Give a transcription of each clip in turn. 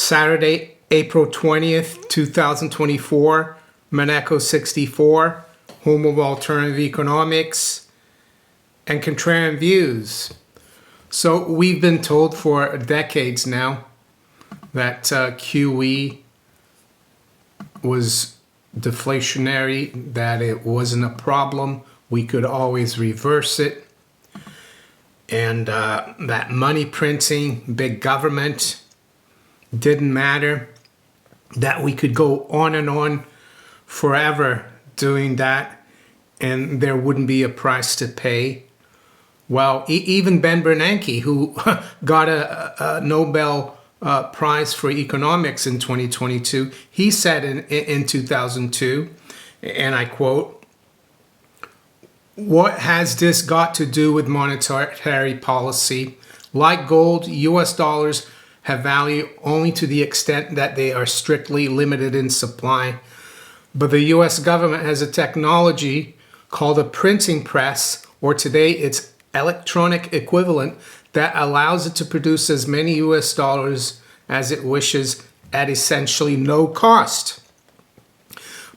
Saturday, April 20th, 2024, Maneco 64, home of alternative economics and contrarian views. So we've been told for decades now that QE was deflationary, that it wasn't a problem. We could always reverse it. And that money printing, big government didn't matter, that we could go on and on forever doing that and there wouldn't be a price to pay. Well, even Ben Bernanke, who got a Nobel Prize for economics in 2022, he said in 2002, and I quote, "What has this got to do with monetary policy? Like gold, US dollars have value only to the extent that they are strictly limited in supply. But the US government has a technology called a printing press, or today its electronic equivalent, that allows it to produce as many US dollars as it wishes at essentially no cost.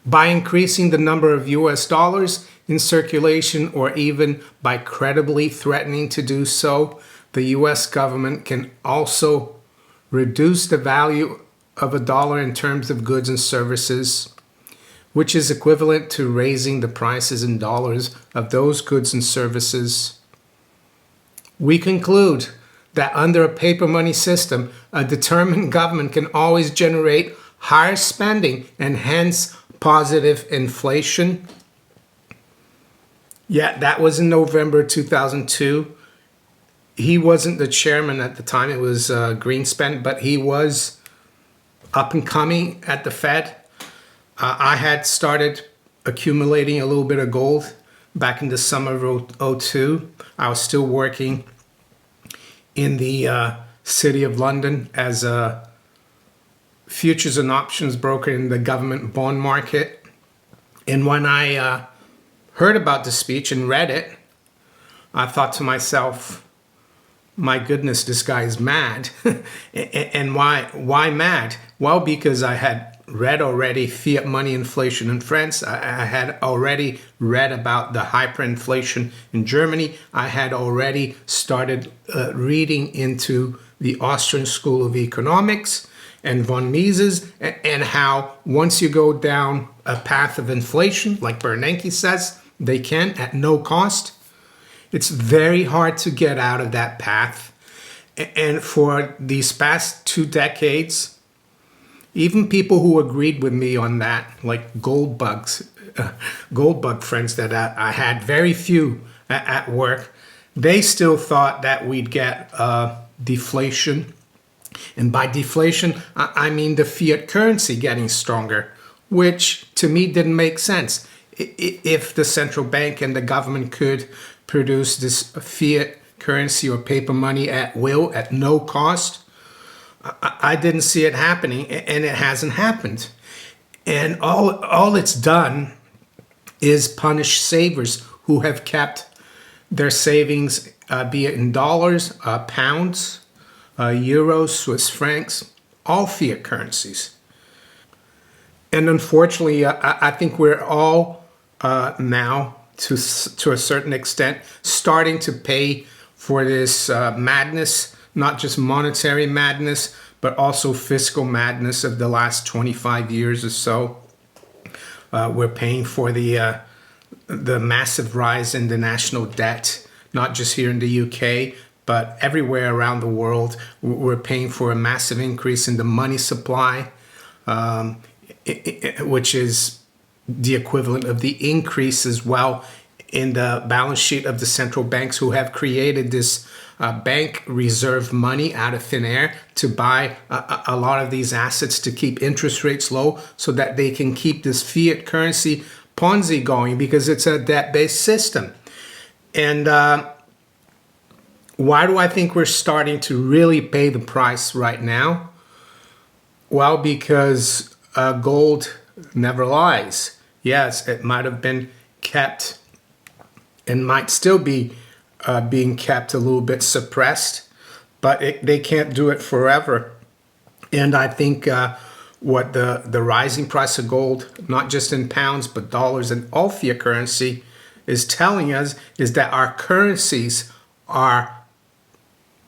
By increasing the number of US dollars in circulation, or even by credibly threatening to do so, the US government can also reduce the value of a dollar in terms of goods and services, which is equivalent to raising the prices in dollars of those goods and services. We conclude that under a paper money system, a determined government can always generate higher spending and hence positive inflation." Yeah, that was in November 2002. He wasn't the chairman at the time. It was Greenspan, but he was up and coming at the Fed. I had started accumulating a little bit of gold back in the summer of 2002. I was still working in the City of London as a futures and options broker in the government bond market. And when I heard about the speech and read it, I thought to myself, my goodness, this guy is mad. And why mad? Well, because I had read already fiat money inflation in France. I had already read about the hyperinflation in Germany. I had already started reading into the Austrian School of Economics and von Mises, and how once you go down a path of inflation, like Bernanke says, they can at no cost, it's very hard to get out of that path. And for these past 2 decades, even people who agreed with me on that, like gold bug friends that I had, very few at work, they still thought that we'd get deflation. And by deflation, I mean the fiat currency getting stronger, which to me didn't make sense. If the central bank and the government could produce this fiat currency or paper money at will, at no cost, I didn't see it happening, and it hasn't happened. And all it's done is punish savers who have kept their savings, be it in dollars, pounds, euros, Swiss francs, all fiat currencies. And unfortunately, I think we're all now, to a certain extent, starting to pay for this madness, not just monetary madness, but also fiscal madness of the last 25 years or so. We're paying for the massive rise in the national debt, not just here in the UK, but everywhere around the world. We're paying for a massive increase in the money supply, which is the equivalent of the increase as well in the balance sheet of the central banks, who have created this bank reserve money out of thin air to buy a lot of these assets to keep interest rates low, so that they can keep this fiat currency Ponzi going, because it's a debt-based system. And why do I think we're starting to really pay the price right now? Well, because gold never lies. Yes, it might have been kept and might still be being kept a little bit suppressed, but they can't do it forever. And I think what the rising price of gold, not just in pounds, but dollars and all fiat currency, is telling us is that our currencies are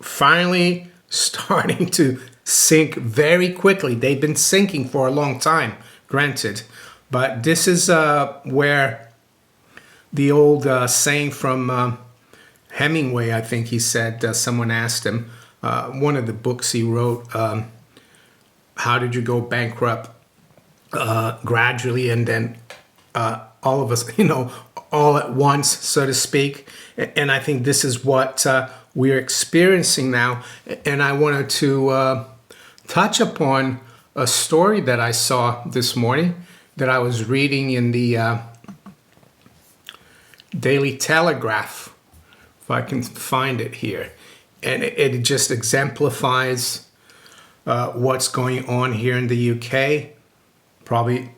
finally starting to sink very quickly. They've been sinking for a long time, granted. But this is where the old saying from Hemingway, I think he said, someone asked him, one of the books he wrote, how did you go bankrupt gradually and then all of us, all at once, so to speak. And I think this is what we're experiencing now. And I wanted to touch upon a story that I saw this morning that I was reading in the Daily Telegraph, if I can find it here. And it just exemplifies what's going on here in the UK, probably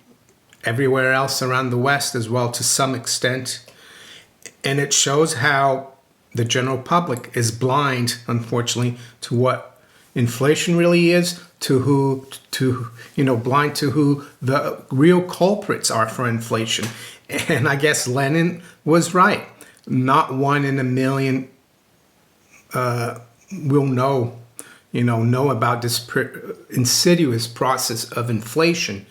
everywhere else around the West as well to some extent. And it shows how the general public is blind, unfortunately, to what inflation really is, blind to who the real culprits are for inflation. And I guess Lenin was right. Not one in a million will know about this insidious process of inflation,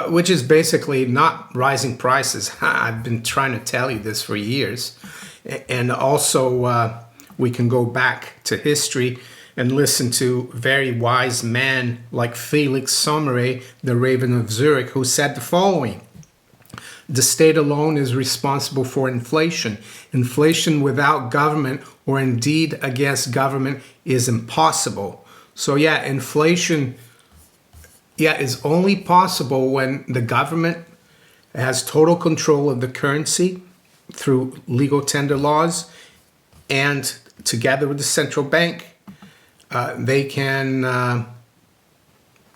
which is basically not rising prices. I've been trying to tell you this for years. And also, we can go back to history and listen to very wise men like Felix Sommeray, the Raven of Zurich, who said the following: the state alone is responsible for inflation. Inflation without government, or indeed against government, is impossible. So inflation is only possible when the government has total control of the currency through legal tender laws, and together with the central bank, they can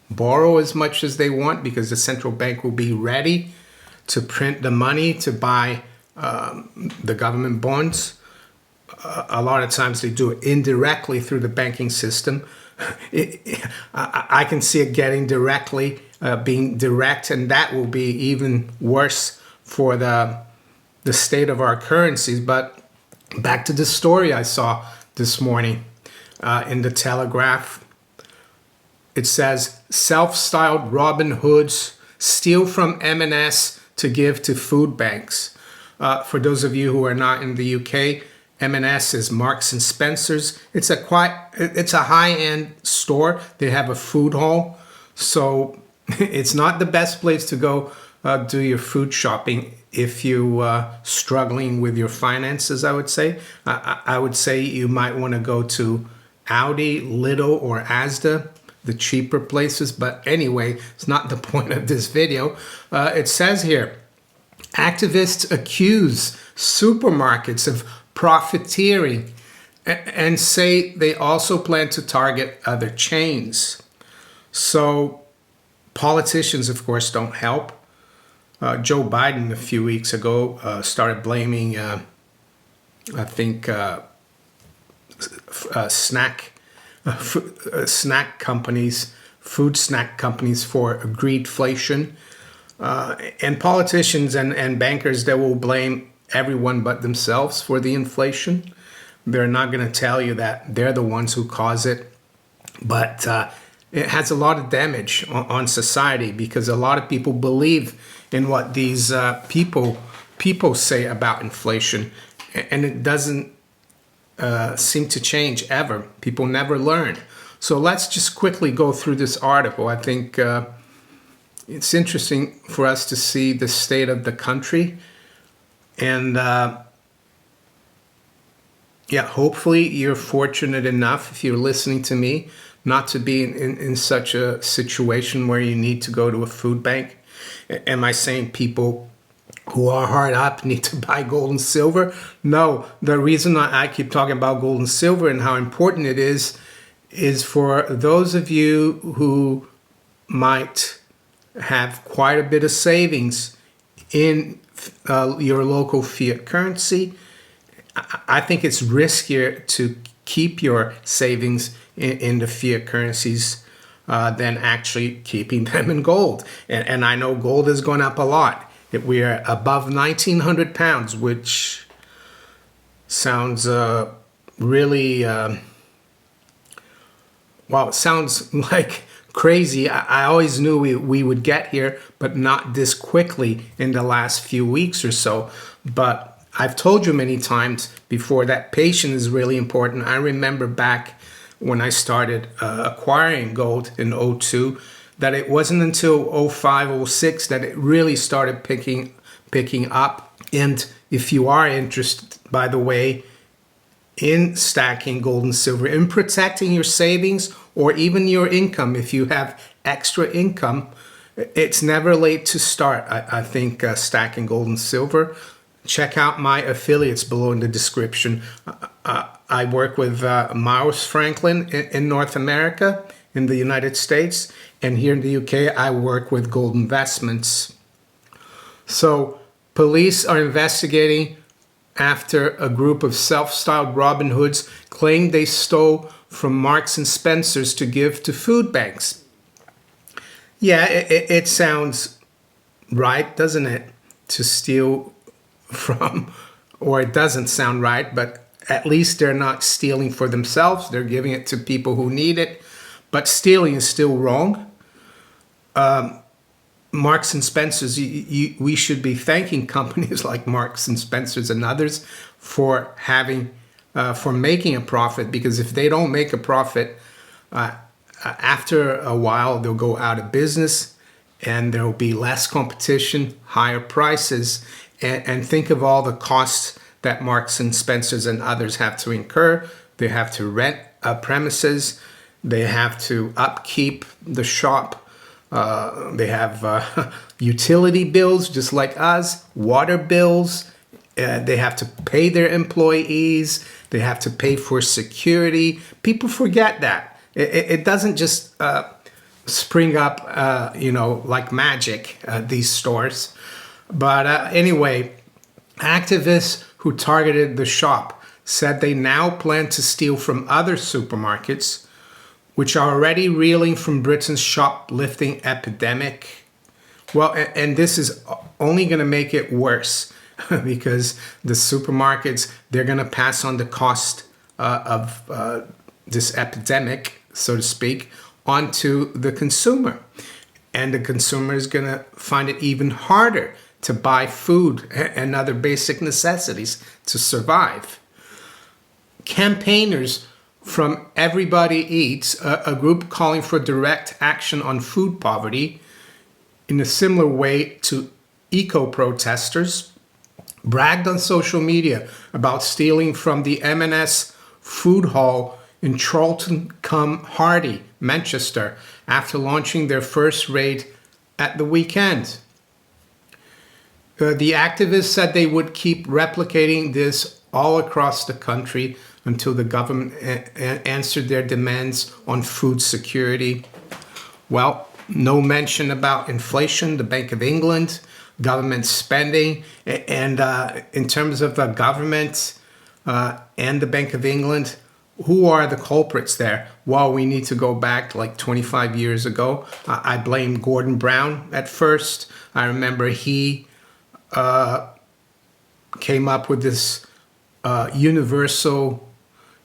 borrow as much as they want because the central bank will be ready to print the money to buy the government bonds. A lot of times they do it indirectly through the banking system. I can see it getting being direct, and that will be even worse for the state of our currencies. But back to the story I saw this morning in the Telegraph. It says, self-styled Robin Hoods steal from M&S to give to food banks. For those of you who are not in the UK, M&S is Marks and Spencer's. It's a high-end store. They have a food hall, so it's not the best place to go do your food shopping if you struggling with your finances. I would say you might want to go to Aldi, Lidl, or Asda, the cheaper places. But anyway, it's not the point of this video. It says here, activists accuse supermarkets of profiteering and say they also plan to target other chains. So politicians, of course, don't help. Joe Biden a few weeks ago started blaming, snack companies, food snack companies for greedflation. And politicians and bankers, they will blame everyone but themselves for the inflation. They're not going to tell you that they're the ones who cause it. But it has a lot of damage on society because a lot of people believe in what these people say about inflation. And it doesn't seem to change ever. People never learn. So let's just quickly go through this article. I think it's interesting for us to see the state of the country. And hopefully you're fortunate enough, if you're listening to me, not to be in such a situation where you need to go to a food bank. Am I saying people who are hard up need to buy gold and silver? No, the reason I keep talking about gold and silver and how important it is for those of you who might have quite a bit of savings in your local fiat currency. I think it's riskier to keep your savings in the fiat currencies than actually keeping them in gold. And I know gold has gone up a lot. We are above 1,900 pounds, which sounds really, well, it sounds like crazy. I always knew we would get here, but not this quickly in the last few weeks or so. But I've told you many times before that patience is really important. I remember back when I started acquiring gold in '02, that it wasn't until '05, '06 that it really started picking up. And if you are interested, by the way, in stacking gold and silver, in protecting your savings or even your income, if you have extra income, it's never late to start. I think stacking gold and silver. Check out my affiliates below in the description. I work with Miles Franklin in North America, in the United States, and here in the UK, I work with Gold Investments. So police are investigating after a group of self-styled Robin Hoods claimed they stole from Marks and Spencer's to give to food banks. Yeah, it sounds right, doesn't it? To steal from, or it doesn't sound right, but at least they're not stealing for themselves. They're giving it to people who need it, but stealing is still wrong. Marks and Spencer's, we should be thanking companies like Marks and Spencer's and others for making a profit, because if they don't make a profit, after a while they'll go out of business and there will be less competition, higher prices, and think of all the costs that Marks and Spencer's and others have to incur. They have to rent premises, they have to upkeep the shop. They have utility bills just like us, water bills. They have to pay their employees. They have to pay for security. People forget that. It doesn't just spring up, like magic, these stores. But anyway, activists who targeted the shop said they now plan to steal from other supermarkets, which are already reeling from Britain's shoplifting epidemic. Well, and this is only going to make it worse because the supermarkets, they're going to pass on the cost of this epidemic, so to speak, onto the consumer. And the consumer is going to find it even harder to buy food and other basic necessities to survive. Campaigners from Everybody Eats, a group calling for direct action on food poverty in a similar way to eco-protesters, bragged on social media about stealing from the M&S food hall in Charlton-cum-Hardy, Manchester, after launching their first raid at the weekend. The activists said they would keep replicating this all across the country until the government answered their demands on food security. Well, no mention about inflation, the Bank of England, government spending, and in terms of the government and the Bank of England, who are the culprits there? Well, we need to go back like 25 years ago. I blame Gordon Brown at first. I remember he came up with this universal,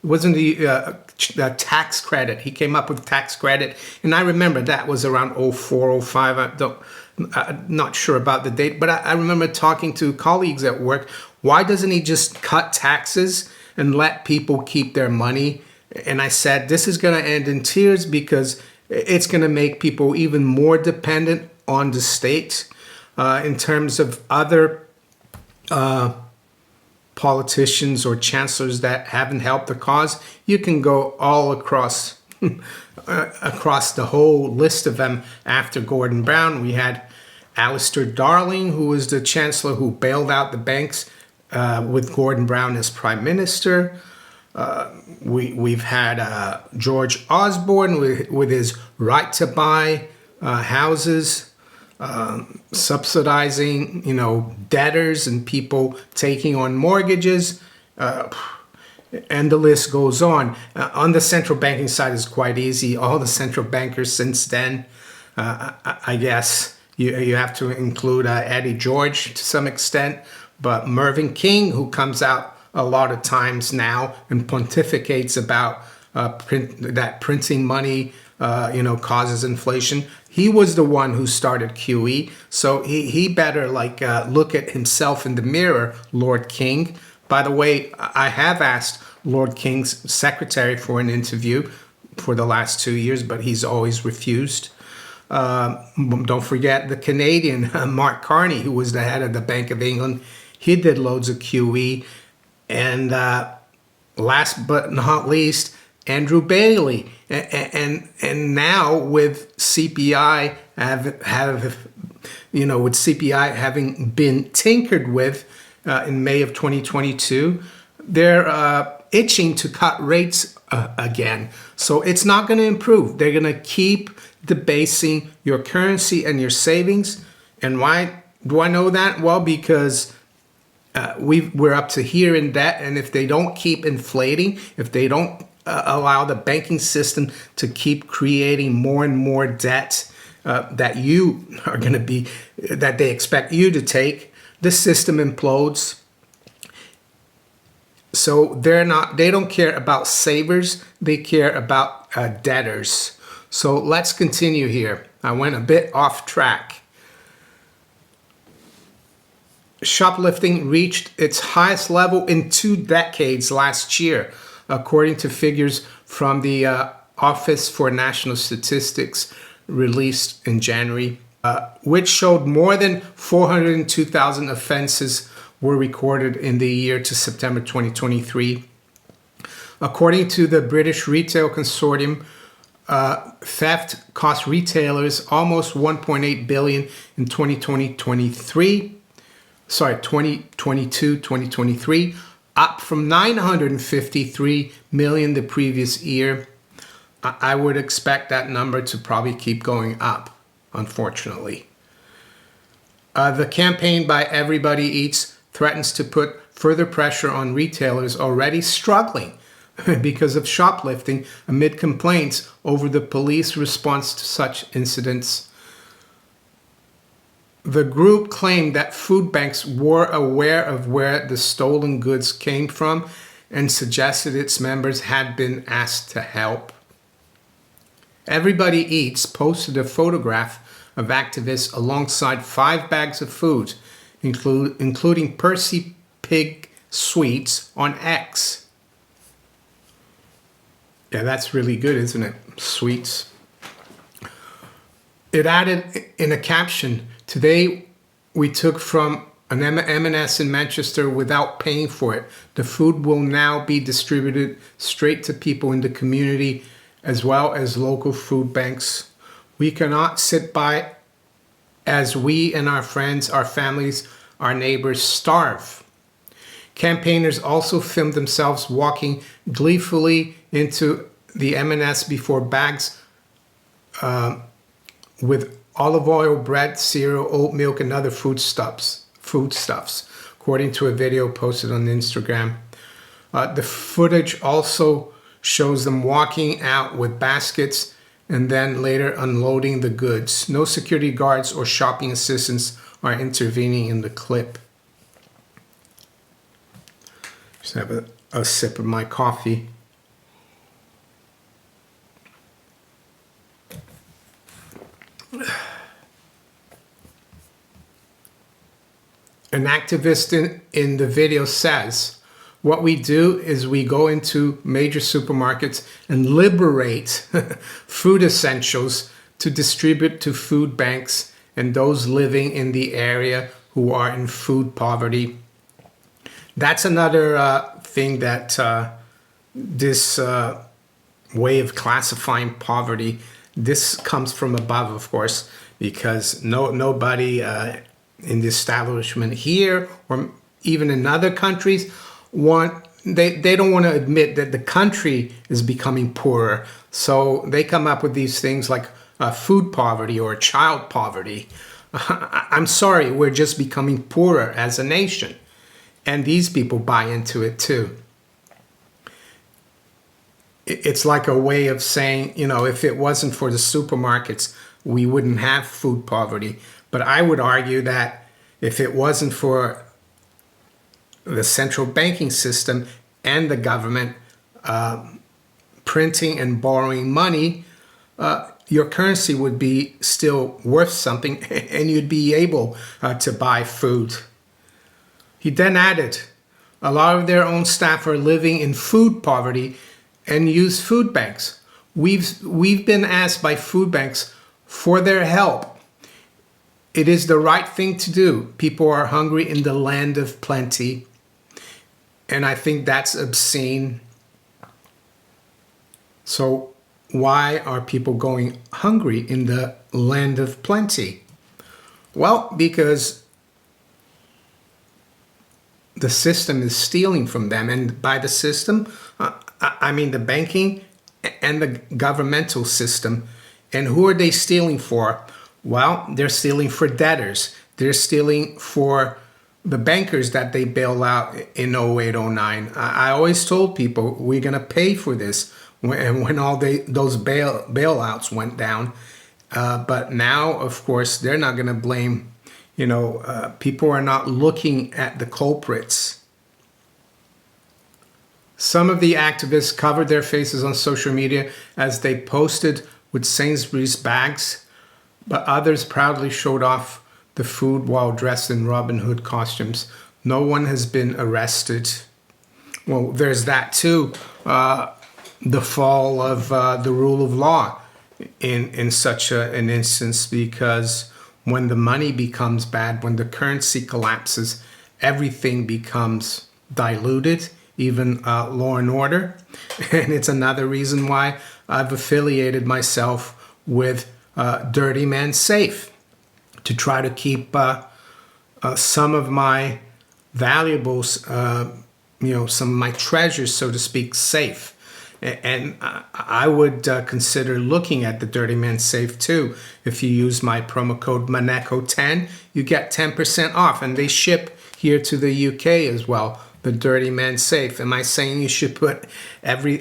it wasn't the tax credit. He came up with tax credit, and I remember that was around '04, '05. I'm not sure about the date, but I remember talking to colleagues at work. Why doesn't he just cut taxes and let people keep their money? And I said, this is going to end in tears because it's going to make people even more dependent on the state. In terms of other politicians or chancellors that haven't helped the cause, you can go all across across the whole list of them. After Gordon Brown, we had Alistair Darling, who was the chancellor who bailed out the banks with Gordon Brown as prime minister. We've had George Osborne with his right to buy houses, subsidizing, debtors and people taking on mortgages. And the list goes on. On the central banking side is quite easy. All the central bankers since then, I guess you have to include Eddie George to some extent, but Mervyn King, who comes out a lot of times now and pontificates about that printing money, causes inflation. He was the one who started QE, so he better look at himself in the mirror, Lord King. By the way, I have asked Lord King's secretary for an interview for the last 2 years, but he's always refused. Don't forget the Canadian Mark Carney, who was the head of the Bank of England. He did loads of QE. And last but not least, Andrew Bailey. And now with CPI with CPI having been tinkered with in May of 2022, they're itching to cut rates again. So it's not going to improve. They're going to keep debasing your currency and your savings. And why do I know that? Well, because we're up to here in debt, and if they don't keep inflating, if they don't allow the banking system to keep creating more and more debt that they expect you to take, the system implodes. So they don't care about savers, they care about debtors. So let's continue here. I went a bit off track. Shoplifting reached its highest level in 2 decades last year, according to figures from the Office for National Statistics released in January, which showed more than 402,000 offenses were recorded in the year to September 2023. According to the British Retail Consortium, theft cost retailers almost 1.8 billion in 2022-2023, up from 953 million the previous year. I would expect that number to probably keep going up, unfortunately. The campaign by Everybody Eats threatens to put further pressure on retailers already struggling because of shoplifting amid complaints over the police response to such incidents. The group claimed that food banks were aware of where the stolen goods came from and suggested its members had been asked to help. Everybody Eats posted a photograph of activists alongside 5 bags of food, including Percy Pig sweets on X. Yeah, that's really good, isn't it? Sweets. It added in a caption, "Today we took from an M&S in Manchester without paying for it. The food will now be distributed straight to people in the community as well as local food banks. We cannot sit by as we and our friends, our families, our neighbors starve." Campaigners also filmed themselves walking gleefully into the M&S before bags with olive oil, bread, cereal, oat milk, and other foodstuffs, according to a video posted on Instagram. The footage also shows them walking out with baskets and then later unloading the goods. No security guards or shopping assistants are intervening in the clip. Just have a sip of my coffee. An activist in the video says, "What we do is we go into major supermarkets and liberate food essentials to distribute to food banks and those living in the area who are in food poverty." That's another thing that this way of classifying poverty, this comes from above, of course, because nobody in the establishment here or even in other countries they don't want to admit that the country is becoming poorer. So they come up with these things like food poverty or child poverty. I'm sorry, we're just becoming poorer as a nation. And these people buy into it too. it's like a way of saying, if it wasn't for the supermarkets, we wouldn't have food poverty. But I would argue that if it wasn't for the central banking system and the government printing and borrowing money, your currency would be still worth something and you'd be able to buy food. He then added, a lot of their own staff are living in food poverty and use food banks. We've been asked by food banks for their help. It is the right thing to do. People are hungry in the land of plenty. And I think that's obscene. So why are people going hungry in the land of plenty? Well, because the system is stealing from them. And by the system, I mean the banking and the governmental system. And who are they stealing for? Well, they're stealing for debtors. They're stealing for the bankers that they bail out in 08, 09. I always told people we're going to pay for this when all those bailouts went down. But now, of course, they're not going to blame, people are not looking at the culprits. Some of the activists covered their faces on social media as they posted with Sainsbury's bags, but others proudly showed off the food while dressed in Robin Hood costumes. No one has been arrested. Well, there's that too. The fall of the rule of law in such an instance, because when the money becomes bad, when the currency collapses, everything becomes diluted, even law and order. And it's another reason why I've affiliated myself with Dirty Man Safe, to try to keep some of my valuables, some of my treasures, so to speak, safe. And I would consider looking at the Dirty Man Safe too. If you use my promo code Maneko10, you get 10% off, and they ship here to the UK as well. The Dirty Man Safe. Am I saying you should put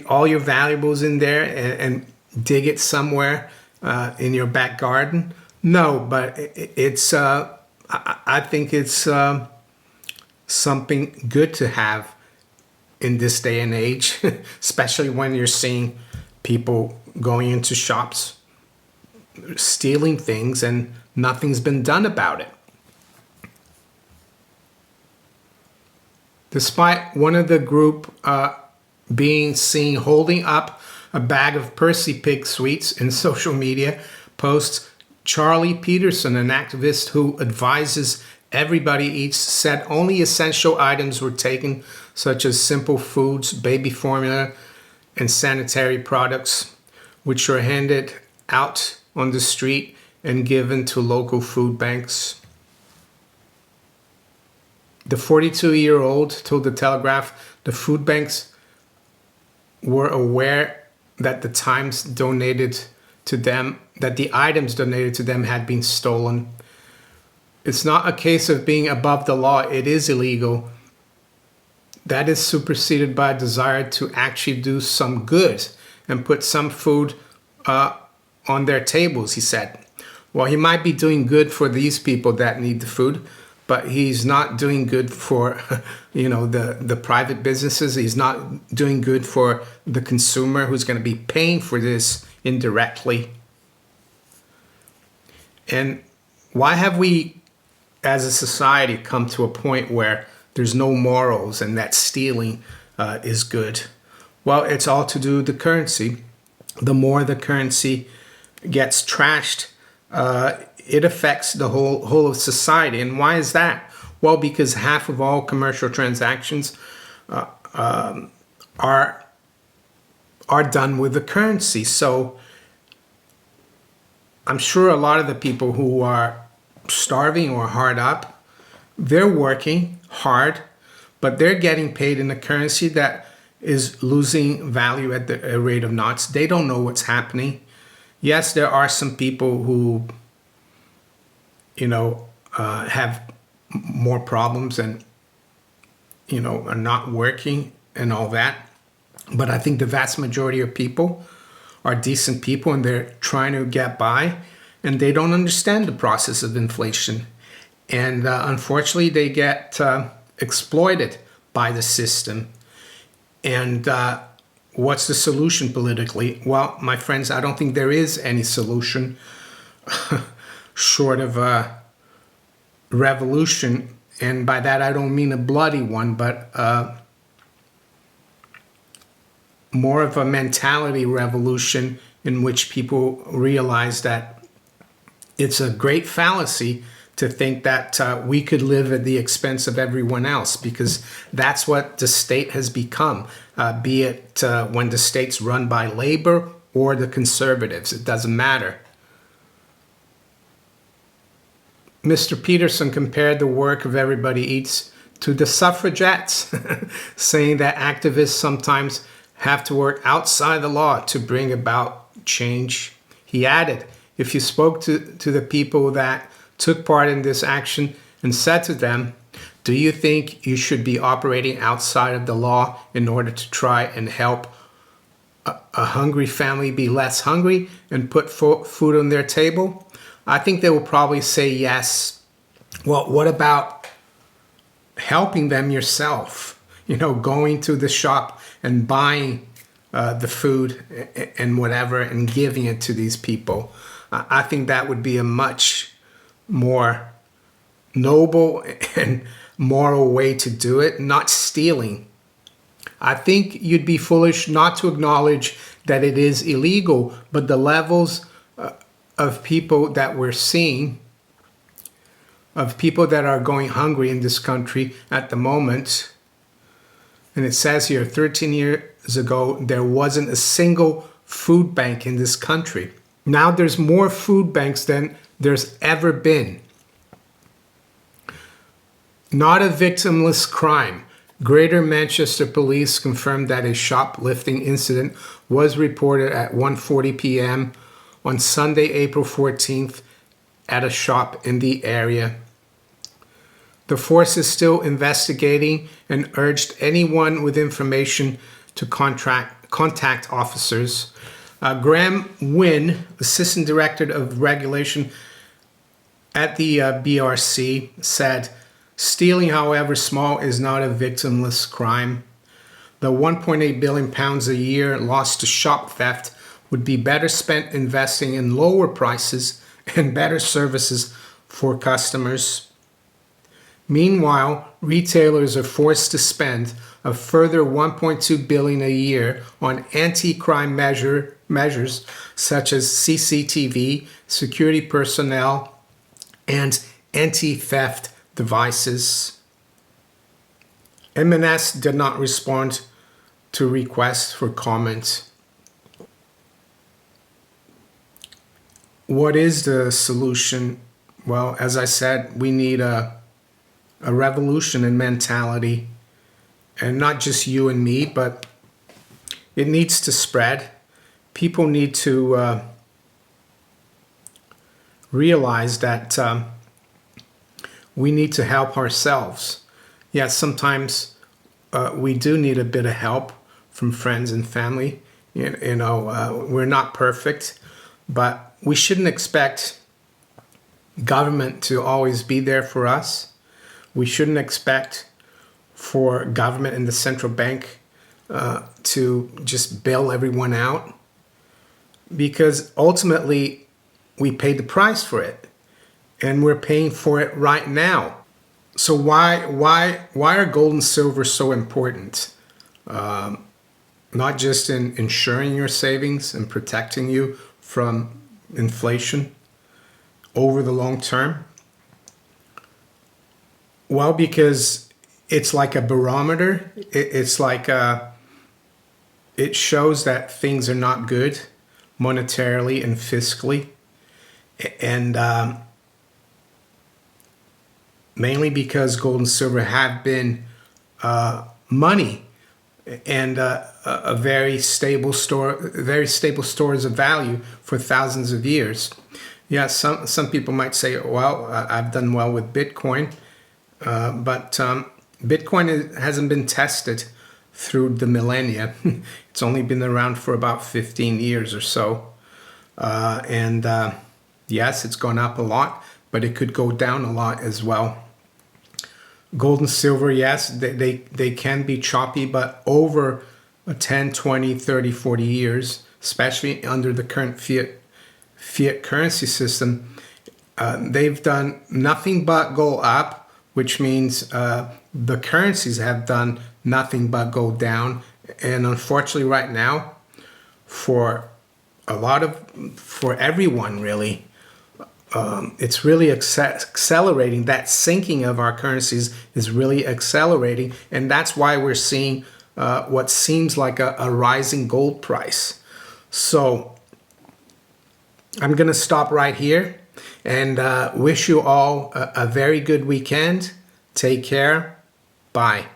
all your valuables in there and dig it somewhere in your back garden? No, but it's. I think it's something good to have in this day and age, especially when you're seeing people going into shops, stealing things, and nothing's been done about it. Despite one of the group being seen holding up a bag of Percy Pig sweets in social media posts, Charlie Peterson, an activist who advises everybody eats, said only essential items were taken, such as simple foods, baby formula, and sanitary products, which are handed out on the street and given to local food banks. The 42-year-old told the Telegraph the food banks were aware that the items donated to them had been stolen. It's not a case of being above the law. It is illegal. That is superseded by a desire to actually do some good and put some food on their tables, he said. Well, he might be doing good for these people that need the food, but he's not doing good for, the private businesses. He's not doing good for the consumer who's going to be paying for this indirectly. And why have we, as a society, come to a point where there's no morals and that stealing is good? Well, it's all to do with the currency. The more the currency gets trashed, it affects the whole of society. And why is that? Well, because half of all commercial transactions are done with the currency. So I'm sure a lot of the people who are starving or hard up, they're working hard, but they're getting paid in a currency that is losing value at the rate of knots. They don't know what's happening. Yes, there are some people who, have more problems and, are not working and all that. But I think the vast majority of people are decent people and they're trying to get by and they don't understand the process of inflation. And unfortunately, they get exploited by the system. And what's the solution politically? Well, my friends, I don't think there is any solution short of a revolution. And by that, I don't mean a bloody one, but more of a mentality revolution in which people realize that it's a great fallacy to think that we could live at the expense of everyone else, because that's what the state has become, be it when the state's run by labor or the conservatives. It doesn't matter. Mr. Peterson compared the work of Everybody Eats to the suffragettes, saying that activists sometimes have to work outside the law to bring about change. He added, if you spoke to the people that took part in this action and said to them, do you think you should be operating outside of the law in order to try and help a hungry family be less hungry and put food on their table? I think they will probably say yes. Well, what about helping them yourself? You know, going to the shop and buying the food and whatever and giving it to these people. I think that would be a much more noble and moral way to do it, not stealing. I think you'd be foolish not to acknowledge that it is illegal, but the levels of people that we're seeing, of people that are going hungry in this country at the moment, and it says here 13 years ago, there wasn't a single food bank in this country. Now there's more food banks than there's ever been. Not a victimless crime. Greater Manchester Police confirmed that a shoplifting incident was reported at 1:40 p.m. on Sunday, April 14th at a shop in the area. The force is still investigating and urged anyone with information to contact officers. Graham Wynn, Assistant Director of Regulation at the BRC, said, stealing, however small, is not a victimless crime. The 1.8 billion pounds a year lost to shop theft would be better spent investing in lower prices and better services for customers. Meanwhile, retailers are forced to spend a further 1.2 billion a year on anti-crime measures such as CCTV, security personnel, and anti-theft devices. M&S did not respond to requests for comment. What is the solution? Well, as I said, we need a revolution in mentality, and not just you and me, but it needs to spread. People need to realize that we need to help ourselves. Yes, sometimes we do need a bit of help from friends and family. We're not perfect, but we shouldn't expect government to always be there for us. We shouldn't expect for government and the central bank to just bail everyone out, because ultimately we paid the price for it and we're paying for it right now. So why are gold and silver so important? Not just in ensuring your savings and protecting you from inflation over the long term. Well, because it's like a barometer. It's like it shows that things are not good monetarily and fiscally. And mainly because gold and silver have been money and a very stable stores of value for thousands of years. Yeah, some people might say, well, I've done well with Bitcoin. But Bitcoin hasn't been tested through the millennia. It's only been around for about 15 years or so. Yes, it's gone up a lot, but it could go down a lot as well. Gold and silver, yes, they can be choppy, but over 10, 20, 30, 40 years, especially under the current fiat currency system, they've done nothing but go up, which means the currencies have done nothing but go down. And unfortunately right now, for everyone really, it's really accelerating. That sinking of our currencies is really accelerating, and that's why we're seeing what seems like a rising gold price. So I'm going to stop right here and wish you all a very good weekend. Take care. Bye.